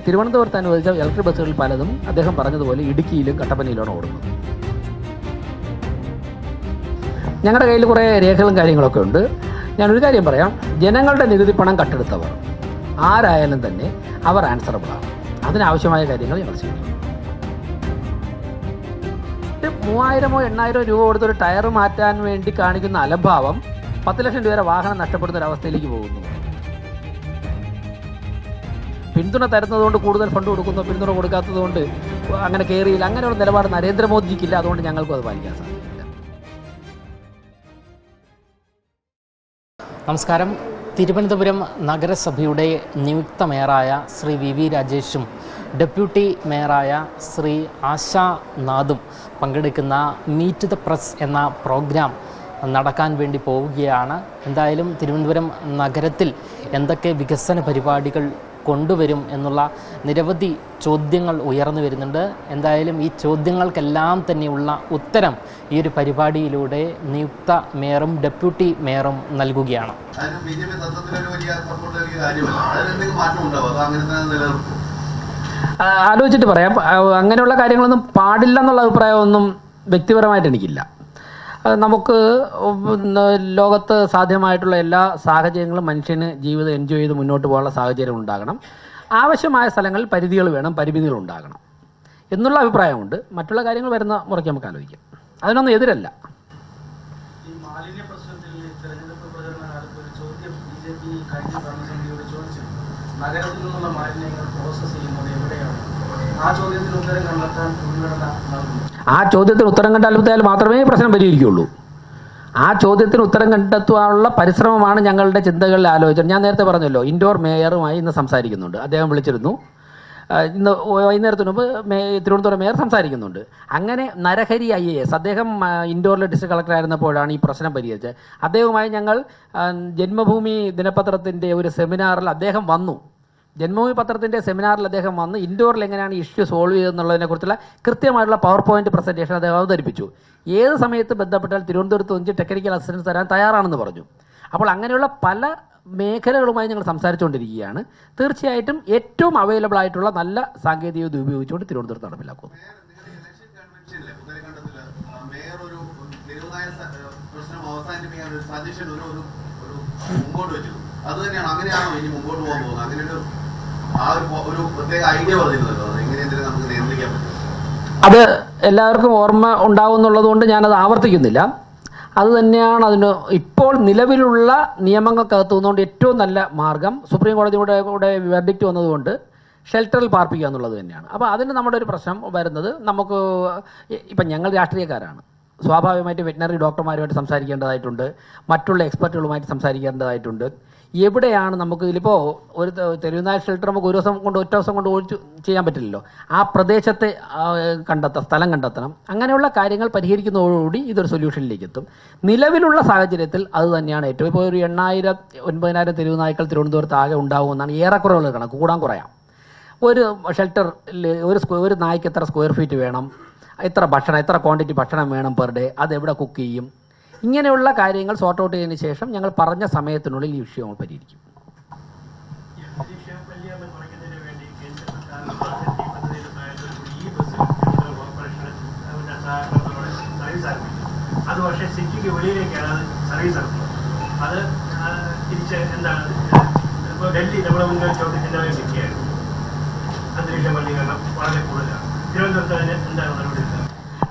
തിരുവനന്തപുരത്ത് അനുവദിച്ച ഇലക്ട്രിക് ബസ്സുകളിൽ പലതും അദ്ദേഹം പറഞ്ഞതുപോലെ ഇടുക്കിയിലും കട്ടപ്പനയിലാണ് ഓടുന്നത്. ഞങ്ങളുടെ കയ്യിൽ കുറേ രേഖകളും കാര്യങ്ങളൊക്കെ ഉണ്ട്. ഞാനൊരു കാര്യം പറയാം, ജനങ്ങളുടെ നികുതി പണം കട്ടെടുത്തവർ ആരായാലും തന്നെ അവർ ആൻസറബിളാണ്. അതിനാവശ്യമായ കാര്യങ്ങൾ ഞങ്ങൾ ചെയ്യും. 3000 8,000 രൂപ കൊടുത്തൊരു ടയർ മാറ്റാൻ വേണ്ടി കാണിക്കുന്ന അലംഭാവം 10 ലക്ഷം രൂപ വരെ വാഹനം നഷ്ടപ്പെടുന്ന ഒരവസ്ഥയിലേക്ക് പോകുന്നു. പിന്തുണ തരുന്നതുകൊണ്ട് കൂടുതൽ ഫണ്ട് കൊടുക്കുന്നു, പിന്തുണ കൊടുക്കാത്തതുകൊണ്ട് അങ്ങനെ കയറിയില്ല. അങ്ങനെയുള്ള നിലപാട് നരേന്ദ്രമോദിജിക്കില്ല. അതുകൊണ്ട് ഞങ്ങൾക്കും അത് പാലിക്കാൻ സാധിക്കില്ല. നമസ്കാരം. തിരുവനന്തപുരം നഗരസഭയുടെ നിയുക്ത മേയറായ ശ്രീ VV രാജേഷും ഡെപ്യൂട്ടി മേയറായ ശ്രീ ആശാ നാഥും പങ്കെടുക്കുന്ന മീറ്റ് ദ പ്രസ് എന്ന പ്രോഗ്രാം നടക്കാൻ വേണ്ടി പോവുകയാണ്. എന്തായാലും തിരുവനന്തപുരം നഗരത്തിൽ എന്തൊക്കെ വികസന പരിപാടികൾ കൊണ്ടുവരും എന്നുള്ള നിരവധി ചോദ്യങ്ങൾ ഉയർന്നു വരുന്നുണ്ട്. എന്തായാലും ഈ ചോദ്യങ്ങൾക്കെല്ലാം തന്നെയുള്ള ഉത്തരം ഈ ഒരു പരിപാടിയിലൂടെ നിയുക്ത മേയറും ഡെപ്യൂട്ടി മേയറും നൽകുകയാണ്. ആലോചിച്ചിട്ട് പറയാം. അങ്ങനെയുള്ള കാര്യങ്ങളൊന്നും പാടില്ല എന്നുള്ള അഭിപ്രായമൊന്നും വ്യക്തിപരമായിട്ട് എനിക്കില്ല. നമുക്ക് ലോകത്ത് സാധ്യമായിട്ടുള്ള എല്ലാ സാഹചര്യങ്ങളും മനുഷ്യന് ജീവിതം എൻജോയ് ചെയ്ത് മുന്നോട്ട് പോകാനുള്ള സാഹചര്യം ഉണ്ടാകണം. ആവശ്യമായ സ്ഥലങ്ങളിൽ പരിധികൾ വേണം, പരിമിതികൾ ഉണ്ടാകണം എന്നുള്ള അഭിപ്രായമുണ്ട്. മറ്റുള്ള കാര്യങ്ങൾ വരുന്ന മുറയ്ക്ക് നമുക്ക് ആലോചിക്കാം. അതിനൊന്നും എതിരല്ല. ഈ മാലിന്യ പ്രശ്നത്തിൽ തെരഞ്ഞെടുപ്പ് പ്രചരണ കാലത്ത് ഒരു ചോദ്യം BJP കഴിഞ്ഞ ഭരണസമിതിയോട് ചോദിച്ചു, നഗരത്തിൽ നിന്നുള്ള മാലിന്യങ്ങൾ പ്രോസസ് ചെയ്യുന്നത് എവിടെയാണ്? ആ ചോദ്യത്തിന് ഉത്തരം കണ്ടെത്താൻ മുൻഗണന നൽകുന്നു. ആ ചോദ്യത്തിന് ഉത്തരം കണ്ടെത്തിയാൽ മാത്രമേ പ്രശ്നം പരിഹരിക്കുകയുള്ളൂ. ആ ചോദ്യത്തിന് ഉത്തരം കണ്ടെത്തുവാനുള്ള പരിശ്രമമാണ് ഞങ്ങളുടെ ചിന്തകളിൽ ആലോചിച്ചത്. ഞാൻ നേരത്തെ പറഞ്ഞല്ലോ, ഇൻഡോർ മേയറുമായി ഇന്ന് സംസാരിക്കുന്നുണ്ട്. അദ്ദേഹം വിളിച്ചിരുന്നു. ഇന്ന് വൈകുന്നേരത്തിന് മുമ്പ് തിരുവനന്തപുരം മേയർ സംസാരിക്കുന്നുണ്ട്. അങ്ങനെ നരഹരി IAS അദ്ദേഹം ഇൻഡോറിലെ ഡിസ്ട്രിക്ട് കളക്ടറായിരുന്നപ്പോഴാണ് ഈ പ്രശ്നം പരിഹരിച്ചത്. അദ്ദേഹവുമായി ഞങ്ങൾ ജന്മഭൂമി ദിനപത്രത്തിൻ്റെ ഒരു സെമിനാറിൽ അദ്ദേഹം വന്നു. ജന്മഭൂമി പത്രത്തിൻ്റെ സെമിനാറിൽ അദ്ദേഹം വന്ന് ഇൻഡോറിൽ എങ്ങനെയാണ് ഇഷ്യൂ സോൾവ് ചെയ്തെന്നുള്ളതിനെക്കുറിച്ചുള്ള കൃത്യമായിട്ടുള്ള പവർ പോയിന്റ് പ്രസൻറ്റേഷൻ അദ്ദേഹം അവതരിപ്പിച്ചു. ഏത് സമയത്ത് ബന്ധപ്പെട്ടാൽ തിരുവനന്തപുരത്ത് വെച്ച് ടെക്നിക്കൽ അസിസ്റ്റൻസ് തരാൻ തയ്യാറാണെന്ന് പറഞ്ഞു. അപ്പോൾ അങ്ങനെയുള്ള പല മേഖലകളുമായി ഞങ്ങൾ സംസാരിച്ചുകൊണ്ടിരിക്കുകയാണ്. തീർച്ചയായിട്ടും ഏറ്റവും അവൈലബിൾ ആയിട്ടുള്ള നല്ല സാങ്കേതികത ഉപയോഗിച്ചുകൊണ്ട് തിരുവനന്തപുരത്ത് നടപ്പിലാക്കും. അത് എല്ലാവർക്കും ഓർമ്മ ഉണ്ടാവുന്നുള്ളത് കൊണ്ട് ഞാനത് ആവർത്തിക്കുന്നില്ല. അത് തന്നെയാണ് അതിന് ഇപ്പോൾ നിലവിലുള്ള നിയമങ്ങൾക്കകത്തുനിന്നുകൊണ്ട് ഏറ്റവും നല്ല മാർഗം. സുപ്രീം കോടതിയുടെ കൂടെ വെർഡിക്റ്റ് വന്നതുകൊണ്ട് ഷെൽട്ടറിൽ പാർപ്പിക്കുക എന്നുള്ളത് തന്നെയാണ്. അപ്പോൾ അതിന് നമ്മുടെ ഒരു പ്രശ്നം വരുന്നത്, നമുക്ക് ഇപ്പം ഞങ്ങൾ രാഷ്ട്രീയക്കാരാണ്. സ്വാഭാവികമായിട്ട് വെറ്റിനറി ഡോക്ടർമാരുമായിട്ട് സംസാരിക്കേണ്ടതായിട്ടുണ്ട്, മറ്റുള്ള എക്സ്പെർട്ടുകളുമായിട്ട് സംസാരിക്കേണ്ടതായിട്ടുണ്ട്. എവിടെയാണ് നമുക്ക് ഇതിലിപ്പോൾ ഒരു തെരുവുനായ ഷെൽട്ടർ നമുക്ക് ഒരു ദിവസം കൊണ്ട് ഒറ്റ ദിവസം കൊണ്ട് ഒഴിച്ച് ചെയ്യാൻ പറ്റില്ലല്ലോ. ആ പ്രദേശത്തെ സ്ഥലം കണ്ടെത്തണം. അങ്ങനെയുള്ള കാര്യങ്ങൾ പരിഹരിക്കുന്നതോടുകൂടി ഇതൊരു സൊല്യൂഷനിലേക്ക് എത്തും. നിലവിലുള്ള സാഹചര്യത്തിൽ അത് തന്നെയാണ് ഏറ്റവും. ഇപ്പോൾ ഒരു 8,000 9,000 തെരുവുനായ്ക്കൾ തിരുവനന്തപുരത്ത് ആകെ ഉണ്ടാകുമെന്നാണ് ഏറെക്കുറവുള്ള കണക്ക്. കൂടാൻ കുറയാം. ഒരു ഷെൽട്ടറിൽ ഒരു നായ്ക്ക് എത്ര സ്ക്വയർ ഫീറ്റ് വേണം, എത്ര ഭക്ഷണം, എത്ര ക്വാണ്ടിറ്റി ഭക്ഷണം വേണം പെർ ഡേ, അതെവിടെ കുക്ക് ചെയ്യും, ഇങ്ങനെയുള്ള കാര്യങ്ങൾ സോർട്ട് ഔട്ട് ചെയ്തതിന് ശേഷം ഞങ്ങൾ പറഞ്ഞ സമയത്തിനുള്ളിൽ ഈ വിഷയം പരിഹരിക്കും. അത് പക്ഷേ സിറ്റിക്ക് വെളിയിലേക്കാണ് സർവീസ് നടത്തുന്നത്. അത് തിരിച്ച് എന്താണ്, ഇപ്പോൾ ഡൽഹി നമ്മുടെ മുന്നിൽ ചോദ്യത്തിൻ്റെ സിറ്റിയായിരുന്നു. അന്തരീക്ഷ മലിനീകരണം വളരെ കൂടുതലാണ്. തിരുവനന്തപുരത്ത് എന്താണ് നടപടി?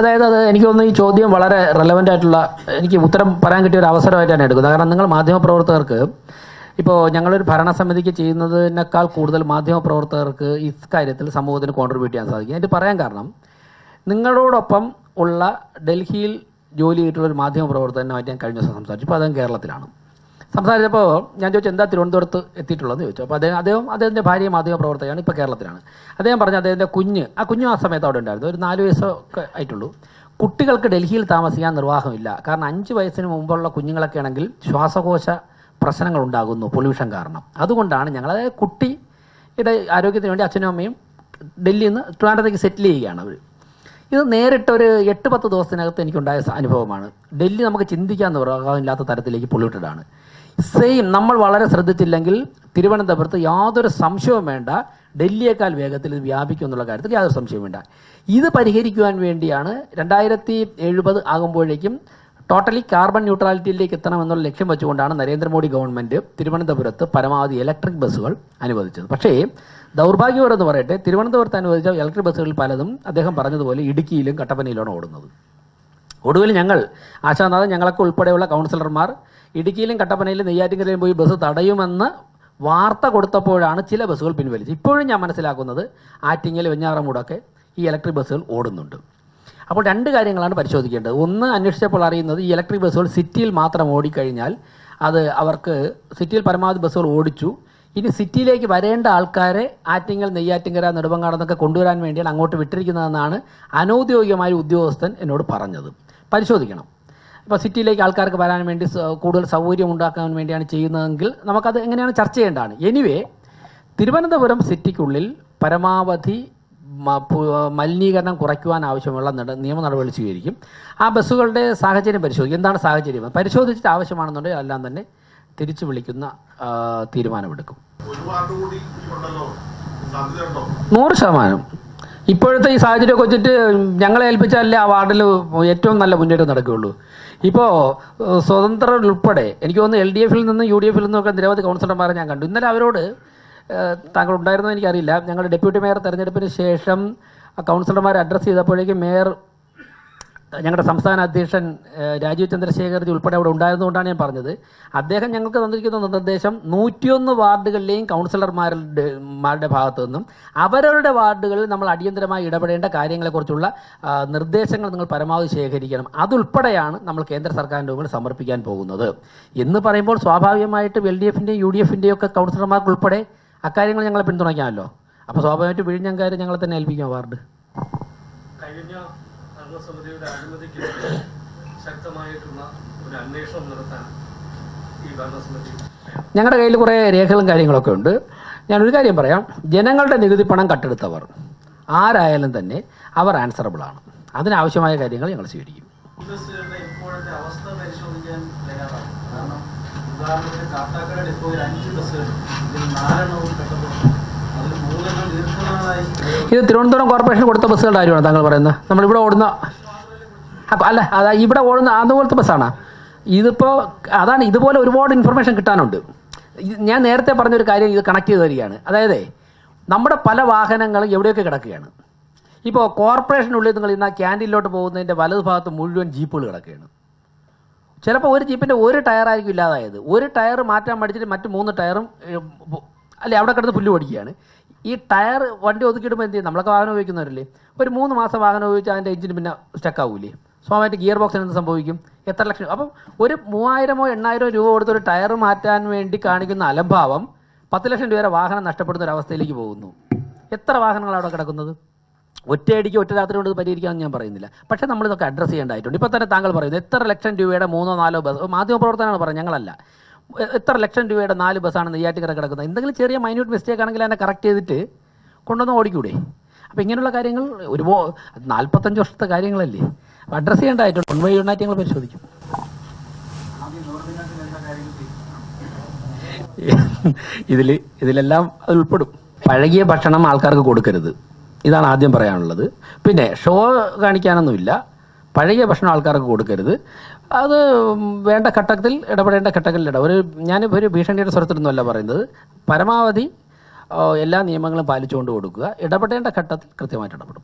അതായത് എനിക്ക് തോന്നുന്നു ഈ ചോദ്യം വളരെ റെലവൻ്റ് ആയിട്ടുള്ള, എനിക്ക് ഉത്തരം പറയാൻ കിട്ടിയ ഒരു അവസരമായിട്ടാണ് എടുക്കുന്നത്. കാരണം നിങ്ങൾ മാധ്യമപ്രവർത്തകർക്ക് ഇപ്പോൾ ഞങ്ങളൊരു ഭരണസമിതിക്ക് ചെയ്യുന്നതിനേക്കാൾ കൂടുതൽ മാധ്യമപ്രവർത്തകർക്ക് ഇക്കാര്യത്തിൽ സമൂഹത്തിന് കോൺട്രിബ്യൂട്ട് ചെയ്യാൻ സാധിക്കും. എന്നിട്ട് പറയാൻ കാരണം, നിങ്ങളോടൊപ്പം ഉള്ള ഡൽഹിയിൽ ജോലി ചെയ്തിട്ടുള്ളൊരു മാധ്യമപ്രവർത്തകനുമായിട്ട് ഞാൻ കഴിഞ്ഞ ദിവസം സംസാരിച്ചു. ഇപ്പോൾ അദ്ദേഹം കേരളത്തിലാണ്. സംസാരിച്ചപ്പോൾ ഞാൻ ചോദിച്ചു എന്താ തിരുവനന്തപുരത്ത് എത്തിയിട്ടുള്ളതെന്ന് ചോദിച്ചു. അപ്പോൾ അദ്ദേഹത്തിൻ്റെ ഭാര്യ മാധ്യമപ്രവർത്തകയാണ്, ഇപ്പോൾ കേരളത്തിലാണ്. അദ്ദേഹം പറഞ്ഞു അദ്ദേഹത്തിൻ്റെ കുഞ്ഞ് ആ സമയത്ത് അവിടെ ഉണ്ടായിരുന്നു. ഒരു 4 വയസ്സൊക്കെ ആയിട്ടുള്ളൂ. കുട്ടികൾക്ക് ഡൽഹിയിൽ താമസിക്കാൻ നിർവാഹമില്ല. കാരണം 5 വയസ്സിന് മുമ്പുള്ള കുഞ്ഞുങ്ങളൊക്കെ ആണെങ്കിൽ ശ്വാസകോശ പ്രശ്നങ്ങൾ ഉണ്ടാകുന്നു പൊല്യൂഷൻ കാരണം. അതുകൊണ്ടാണ് ഞങ്ങൾ, അതായത് കുട്ടിയുടെ ആരോഗ്യത്തിന് വേണ്ടി അച്ഛനും അമ്മയും ഡൽഹിയിൽ നിന്ന് ട്രിവാൻഡ്രത്തേക്ക് സെറ്റിൽ ചെയ്യുകയാണ് അവർ. ഇത് നേരിട്ടൊരു 8-10 ദിവസത്തിനകത്ത് എനിക്കുണ്ടായ അനുഭവമാണ്. ഡൽഹി നമുക്ക് ചിന്തിക്കാൻ നിർവാഹമില്ലാത്ത തരത്തിലേക്ക് പൊല്യൂട്ടഡ് ആണ്. സെയിം നമ്മൾ വളരെ ശ്രദ്ധിച്ചില്ലെങ്കിൽ തിരുവനന്തപുരത്ത് യാതൊരു സംശയവും വേണ്ട, ഡൽഹിയേക്കാൾ വേഗത്തിൽ ഇത് വ്യാപിക്കും എന്നുള്ള കാര്യത്തിൽ യാതൊരു സംശയവും വേണ്ട. ഇത് പരിഹരിക്കുവാൻ വേണ്ടിയാണ് 2070 ആകുമ്പോഴേക്കും ടോട്ടലി കാർബൺ ന്യൂട്രാലിറ്റിയിലേക്ക് എത്തണമെന്നുള്ള ലക്ഷ്യം വെച്ചുകൊണ്ടാണ് നരേന്ദ്രമോദി ഗവൺമെൻറ് തിരുവനന്തപുരത്ത് പരമാവധി ഇലക്ട്രിക് ബസ്സുകൾ അനുവദിച്ചത്. പക്ഷേ ദൗർഭാഗ്യകരമെന്ന് പറയട്ടെ, തിരുവനന്തപുരത്ത് അനുവദിച്ച ഇലക്ട്രിക് ബസ്സുകളിൽ പലതും അദ്ദേഹം പറഞ്ഞതുപോലെ ഇടുക്കിയിലും കട്ടപ്പനയിലാണ് ഓടുന്നത്. ഒടുവിൽ ഞങ്ങൾ ആശാനാഥൻ ഞങ്ങളൊക്കെ ഉൾപ്പെടെയുള്ള കൗൺസിലർമാർ ഇടുക്കിയിലും കട്ടപ്പനയിലും നെയ്യാറ്റിൻകരയിലും പോയി ബസ് തടയുമെന്ന് വാർത്ത കൊടുത്തപ്പോഴാണ് ചില ബസ്സുകൾ പിൻവലിച്ചത്. ഇപ്പോഴും ഞാൻ മനസ്സിലാക്കുന്നത് ആറ്റിങ്ങൽ, വെഞ്ഞാറമൂടൊക്കെ ഈ ഇലക്ട്രിക് ബസ്സുകൾ ഓടുന്നുണ്ട്. അപ്പോൾ രണ്ട് കാര്യങ്ങളാണ് പരിശോധിക്കേണ്ടത്. ഒന്ന്, അന്വേഷിച്ചപ്പോൾ അറിയുന്നത് ഈ ഇലക്ട്രിക് ബസ്സുകൾ സിറ്റിയിൽ മാത്രം ഓടിക്കഴിഞ്ഞാൽ അത് അവർക്ക് സിറ്റിയിൽ പരമാവധി ബസ്സുകൾ ഓടിച്ചു. ഇനി സിറ്റിയിലേക്ക് വരേണ്ട ആൾക്കാരെ ആറ്റിങ്ങൽ, നെയ്യാറ്റിൻകര, നെടുമങ്ങാട് എന്നൊക്കെ കൊണ്ടുവരാൻ വേണ്ടിയാണ് അങ്ങോട്ട് വിട്ടിരിക്കുന്നതെന്നാണ് അനൗദ്യോഗികമായ ഉദ്യോഗസ്ഥൻ എന്നോട് പറഞ്ഞത്. പരിശോധിക്കണം. ഇപ്പോൾ സിറ്റിയിലേക്ക് ആൾക്കാർക്ക് വരാൻ വേണ്ടി കൂടുതൽ സൗകര്യം ഉണ്ടാക്കാൻ വേണ്ടിയാണ് ചെയ്യുന്നതെങ്കിൽ നമുക്കത് എങ്ങനെയാണ് ചർച്ച ചെയ്യേണ്ടതാണ്. എനിവേ, തിരുവനന്തപുരം സിറ്റിക്കുള്ളിൽ പരമാവധി മലിനീകരണം കുറയ്ക്കുവാൻ ആവശ്യമുള്ള നിയമ നടപടി സ്വീകരിക്കും. ആ ബസ്സുകളുടെ സാഹചര്യം പരിശോധിക്കും. എന്താണ് സാഹചര്യം പരിശോധിച്ചിട്ട് ആവശ്യമാണെന്നുണ്ടെങ്കിൽ എല്ലാം തന്നെ തിരിച്ചു വിളിക്കുന്ന തീരുമാനമെടുക്കും. 100%. ഇപ്പോഴത്തെ ഈ സാഹചര്യമൊക്കെ വെച്ചിട്ട് ഞങ്ങളെ ഏൽപ്പിച്ചാലേ ആ വാർഡിൽ ഏറ്റവും നല്ല മുന്നേറ്റം നടക്കുകയുള്ളൂ. ഇപ്പോൾ സ്വതന്ത്രർ ഉൾപ്പെടെ എനിക്ക് തോന്നുന്നു LDF നിന്നും UDF നിന്നൊക്കെ നിരവധി കൗൺസിലർമാരെ ഞാൻ കണ്ടു. ഇന്നലെ അവരോട് താങ്കൾ ഉണ്ടായിരുന്നോ എനിക്കറിയില്ല, ഞങ്ങളുടെ ഡെപ്യൂട്ടി മേയർ തെരഞ്ഞെടുപ്പിന് ശേഷം കൗൺസിലർമാരെ അഡ്രസ്സ് ചെയ്തപ്പോഴേക്കും മേയർ ഞങ്ങളുടെ സംസ്ഥാന അധ്യക്ഷൻ രാജീവ് ചന്ദ്രശേഖർജി ഉൾപ്പെടെ അവിടെ ഉണ്ടായിരുന്നുകൊണ്ടാണ് ഞാൻ പറഞ്ഞത്. അദ്ദേഹം ഞങ്ങൾക്ക് തന്നിരിക്കുന്ന നിർദ്ദേശം 101 വാർഡുകളിലെയും കൗൺസിലർമാരുടെ ഭാഗത്തു നിന്നും അവരവരുടെ വാർഡുകളിൽ നമ്മൾ അടിയന്തരമായി ഇടപെടേണ്ട കാര്യങ്ങളെക്കുറിച്ചുള്ള നിർദ്ദേശങ്ങൾ നിങ്ങൾ പരമാവധി ശേഖരിക്കണം. അതുൾപ്പെടെയാണ് നമ്മൾ കേന്ദ്ര സർക്കാരിൻ്റെ മുമ്പിൽ സമർപ്പിക്കാൻ പോകുന്നത് എന്ന് പറയുമ്പോൾ സ്വാഭാവികമായിട്ടും LDFൻ്റെയും UDFൻ്റെയും ഒക്കെ കൗൺസിലർമാർക്ക് ഉൾപ്പെടെ അക്കാര്യങ്ങൾ ഞങ്ങളെ പിന്തുണയ്ക്കാമല്ലോ. അപ്പോൾ സ്വാഭാവികമായിട്ട് വിഴിഞ്ഞങ്കാര്യം ഞങ്ങളെ തന്നെ ഏൽപ്പിക്കാം വാർഡ്. കഴിഞ്ഞ ഭരണസമിതിയുടെ അനുമതിക്ക് ശക്തമായിട്ടുള്ള ഒരു അന്വേഷണം നടത്താൻ ഈ ഭരണസമിതി ഞങ്ങളുടെ കയ്യിൽ കുറേ രേഖകളും കാര്യങ്ങളൊക്കെ ഉണ്ട്. ഞാനൊരു കാര്യം പറയാം, ജനങ്ങളുടെ നികുതി പണം കട്ടെടുത്തവർ ആരായാലും തന്നെ അവർ ആൻസറബിളാണ്. അതിനാവശ്യമായ കാര്യങ്ങൾ ഞങ്ങൾ സ്വീകരിക്കും. ബസ്സുകളുടെ ഇപ്പോഴത്തെ അവസ്ഥ പരിശോധിക്കാൻ തയ്യാറാണ്. കാരണം ഉദാഹരണത്തിന് കാട്ടാക്കട ഡിപ്പോയിൽ 5 ബസ്സുകൾ, ഇതിൽ 4 കട്ടപ്പെട്ടു, അതിൽ 3 ദീർഘനാളായി. ഇത് തിരുവനന്തപുരം കോർപ്പറേഷൻ കൊടുത്ത ബസ്സുകളുടെ കാര്യമാണ് താങ്കൾ പറയുന്നത്? നമ്മളിവിടെ ഓടുന്ന അല്ല, അതാ ഇവിടെ ഓടുന്ന അതുപോലത്തെ ബസ്സാണ് ഇതിപ്പോൾ. അതാണ്, ഇതുപോലെ ഒരുപാട് ഇൻഫർമേഷൻ കിട്ടാനുണ്ട്. ഞാൻ നേരത്തെ പറഞ്ഞൊരു കാര്യം ഇത് കണക്ട് ചെയ്ത് വരികയാണ്. അതായത് നമ്മുടെ പല വാഹനങ്ങളും എവിടെയൊക്കെ കിടക്കുകയാണ്. ഇപ്പോൾ കോർപ്പറേഷനുള്ളിൽ നിങ്ങൾ ഇന്ന് ക്യാൻറ്റീനിലോട്ട് പോകുന്നതിൻ്റെ വലതു ഭാഗത്ത് മുഴുവൻ ജീപ്പുകൾ കിടക്കുകയാണ്. ചിലപ്പോൾ ഒരു ജീപ്പിൻ്റെ ഒരു ടയറായിരിക്കും ഇല്ലാതായത്. ഒരു ടയർ മാറ്റാൻ പഠിച്ചിട്ട് മറ്റ് 3 ടയറും അല്ലെ അവിടെ കിടന്ന് പുല്ല് പഠിക്കുകയാണ്. ഈ ടയർ വണ്ടി ഒതുക്കിയിടുമ്പോൾ എന്ത് ചെയ്യും? നമ്മളൊക്കെ വാഹനം ഉപയോഗിക്കുന്നവരല്ലേ. ഒരു 3 മാസം വാഹനം ഉപയോഗിച്ചാൽ അതിൻ്റെ എഞ്ചിന് പിന്നെ സ്റ്റക്കാവൂലേ? സ്വാഭാവികമായിട്ട് ഗിയർ ബോക്സിന് എന്ത് സംഭവിക്കും? എത്ര ലക്ഷം? അപ്പം ഒരു 3000-ഓ 8000-ഓ രൂപ കൊടുത്തൊരു ടയർ മാറ്റാൻ വേണ്ടി കാണിക്കുന്ന അലംഭാവം 10 ലക്ഷം രൂപ വാഹനം നഷ്ടപ്പെടുന്ന ഒരു അവസ്ഥയിലേക്ക് പോകുന്നു. എത്ര വാഹനങ്ങളാണ് അവിടെ കിടക്കുന്നത്? ഒറ്റയടിക്ക് ഒറ്റ രാത്രി കൊണ്ട് പരിഹരിക്കാമെന്ന് ഞാൻ പറയുന്നില്ല. പക്ഷേ നമ്മളിതൊക്കെ അഡ്രസ്സ് ചെയ്യേണ്ടതായിട്ടുണ്ട്. ഇപ്പോൾ തന്നെ താങ്കൾ പറയുന്നത് എത്ര ലക്ഷം രൂപയുടെ 3-4 ബസ്, മാധ്യമപ്രവർത്തനമാണ് പറഞ്ഞത്, ഞങ്ങളല്ല. എത്ര ലക്ഷം രൂപയുടെ 4 ബസ്സാണ് നെയ്യാറ്റിൻകര കിടക്കുന്നത്? എന്തെങ്കിലും ചെറിയ മൈന്യൂട്ട് മിസ്റ്റേക്ക് ആണെങ്കിൽ അതിനെ കറക്റ്റ് ചെയ്തിട്ട് കൊണ്ടുവന്ന് ഓടിക്കൂടെ? അപ്പോൾ ഇങ്ങനെയുള്ള കാര്യങ്ങൾ ഒരുപാട് 45 വർഷത്തെ കാര്യങ്ങളല്ലേ, അപ്പോൾ അഡ്രസ്സ് ചെയ്യേണ്ടതായിട്ടുണ്ട്. മുൻപ് യുണൈറ്റ് ഞങ്ങൾ പരിശോധിക്കും. ഇതിലെല്ലാം അത് ഉൾപ്പെടും. പഴകിയ ഭക്ഷണം ആൾക്കാർക്ക് കൊടുക്കരുത്, ഇതാണ് ആദ്യം പറയാനുള്ളത്. പിന്നെ ഷോ കാണിക്കാനൊന്നുമില്ല, പഴകിയ ഭക്ഷണം ആൾക്കാർക്ക് കൊടുക്കരുത്. അത് വേണ്ട ഘട്ടത്തിൽ ഇടപെടേണ്ട ഘട്ടങ്ങളിൽ ഞാനിപ്പോൾ ഒരു ഭീഷണിയുടെ സ്വരത്തിലൊന്നുമല്ല പറയുന്നത്. പരമാവധി എല്ലാ നിയമങ്ങളും പാലിച്ചുകൊണ്ട് കൊടുക്കുക. ഇടപെടേണ്ട ഘട്ടത്തിൽ കൃത്യമായിട്ട് ഇടപെടും.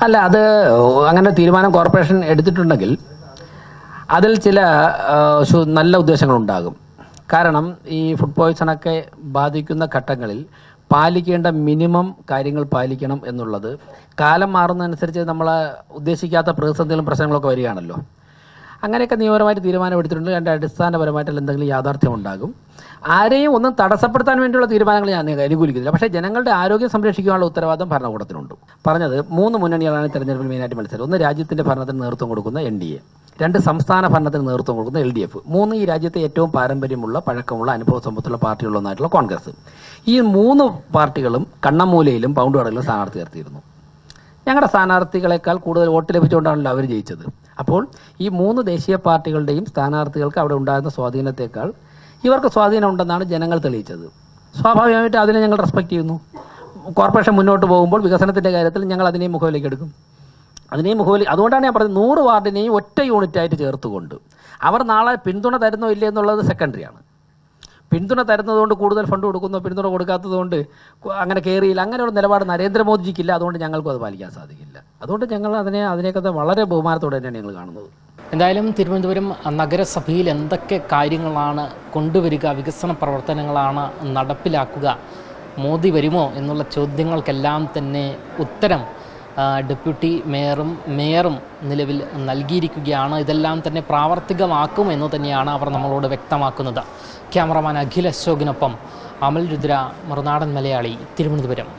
അല്ല, അത് അങ്ങനെ തീരുമാനം കോർപ്പറേഷൻ എടുത്തിട്ടുണ്ടെങ്കിൽ അതിൽ ചില നല്ല ഉദ്ദേശങ്ങളുണ്ടാകും. കാരണം ഈ ഫുഡ് പോയ്സണൊക്കെ ബാധിക്കുന്ന ഘട്ടങ്ങളിൽ പാലിക്കേണ്ട മിനിമം കാര്യങ്ങൾ പാലിക്കണം എന്നുള്ളത് കാലം മാറുന്നതനുസരിച്ച് നമ്മൾ ഉദ്ദേശിക്കാത്ത പ്രതിസന്ധികളും പ്രശ്നങ്ങളൊക്കെ വരികയാണല്ലോ. അങ്ങനെയൊക്കെ നിയമപരമായിട്ട് തീരുമാനമെടുത്തിട്ടുണ്ട്. അതിൻ്റെ അടിസ്ഥാനപരമായിട്ടുള്ള എന്തെങ്കിലും യാഥാർത്ഥ്യം ഉണ്ടാകും. ആരെയും ഒന്നും തടസ്സപ്പെടുത്താൻ വേണ്ടിയുള്ള തീരുമാനങ്ങൾ ഞാൻ അനുകൂലിക്കുന്നില്ല. പക്ഷേ ജനങ്ങളുടെ ആരോഗ്യം സംരക്ഷിക്കാനുള്ള ഉത്തരവാദിത്തം ഭരണകൂടത്തിനുണ്ട്. പറഞ്ഞത് 3 മുന്നണികളാണ് തെരഞ്ഞെടുപ്പിൽ മെയിനായിട്ട് മത്സരം. 1 രാജ്യത്തിൻ്റെ ഭരണത്തിന് നേതൃത്വം കൊടുക്കുന്ന NDA, 2 സംസ്ഥാന ഭരണത്തിന് നേതൃത്വം കൊടുക്കുന്ന LDF, 3 ഈ രാജ്യത്തെ ഏറ്റവും പാരമ്പര്യമുള്ള പഴക്കമുള്ള അനുഭവ സമ്പത്തുള്ള പാർട്ടികളൊന്നായിട്ടുള്ള കോൺഗ്രസ്. ഈ 3 പാർട്ടികളും കണ്ണമ്മൂലയിലും പൗണ്ട് കടലിലും സ്ഥാനാർത്ഥി നിർത്തിയിരുന്നു. ഞങ്ങളുടെ സ്ഥാനാർത്ഥികളെക്കാൾ കൂടുതൽ വോട്ട് ലഭിച്ചുകൊണ്ടാണല്ലോ അവർ ജയിച്ചത്. അപ്പോൾ ഈ 3 ദേശീയ പാർട്ടികളുടെയും സ്ഥാനാർത്ഥികൾക്ക് അവിടെ ഉണ്ടായിരുന്ന സ്വാധീനത്തെക്കാൾ ഇവർക്ക് സ്വാധീനം ഉണ്ടെന്നാണ് ജനങ്ങൾ തെളിയിച്ചത്. സ്വാഭാവികമായിട്ട് അതിനെ ഞങ്ങൾ റെസ്പെക്ട് ചെയ്യുന്നു. കോർപ്പറേഷൻ മുന്നോട്ട് പോകുമ്പോൾ വികസനത്തിൻ്റെ കാര്യത്തിൽ ഞങ്ങൾ അതിനെയും മുഖവിലേക്ക് എടുക്കും. അതുകൊണ്ടാണ് ഞാൻ പറഞ്ഞത് 100 വാർഡിനെയും ഒറ്റ യൂണിറ്റായിട്ട് ചേർത്തുകൊണ്ട് അവർ നാളെ പിന്തുണ തരുന്നോ ഇല്ലേ എന്നുള്ളത് സെക്കൻഡറിയാണ്. പിന്തുണ തരുന്നതുകൊണ്ട് കൂടുതൽ ഫണ്ട് കൊടുക്കുന്നോ പിന്തുണ കൊടുക്കാത്തതുകൊണ്ട് അങ്ങനെ കയറിയില്ല, അങ്ങനെയുള്ള നിലപാട് നരേന്ദ്രമോദിജിക്കില്ല. അതുകൊണ്ട് ഞങ്ങൾക്കും അത് പാലിക്കാൻ സാധിക്കില്ല. അതുകൊണ്ട് ഞങ്ങൾ അതിനെയൊക്കെ വളരെ ബഹുമാനത്തോടെ തന്നെയാണ് ഞങ്ങൾ കാണുന്നത്. എന്തായാലും തിരുവനന്തപുരം നഗരസഭയിൽ എന്തൊക്കെ കാര്യങ്ങളാണ് കൊണ്ടുവരിക, വികസന പ്രവർത്തനങ്ങളാണ് നടപ്പിലാക്കുക, മോദി വരുമോ എന്നുള്ള ചോദ്യങ്ങൾക്കെല്ലാം തന്നെ ഉത്തരം ഡെപ്യൂട്ടി മേയറും നിലവിൽ നൽകിയിരിക്കുകയാണ്. ഇതെല്ലാം തന്നെ പ്രാവർത്തികമാക്കുമെന്ന് തന്നെയാണ് അവർ നമ്മളോട് വ്യക്തമാക്കുന്നത്. ക്യാമറമാൻ അഖിൽ അശോകിനൊപ്പം അമൽ രുദ്ര, മറുനാടൻ മലയാളി, തിരുവനന്തപുരം.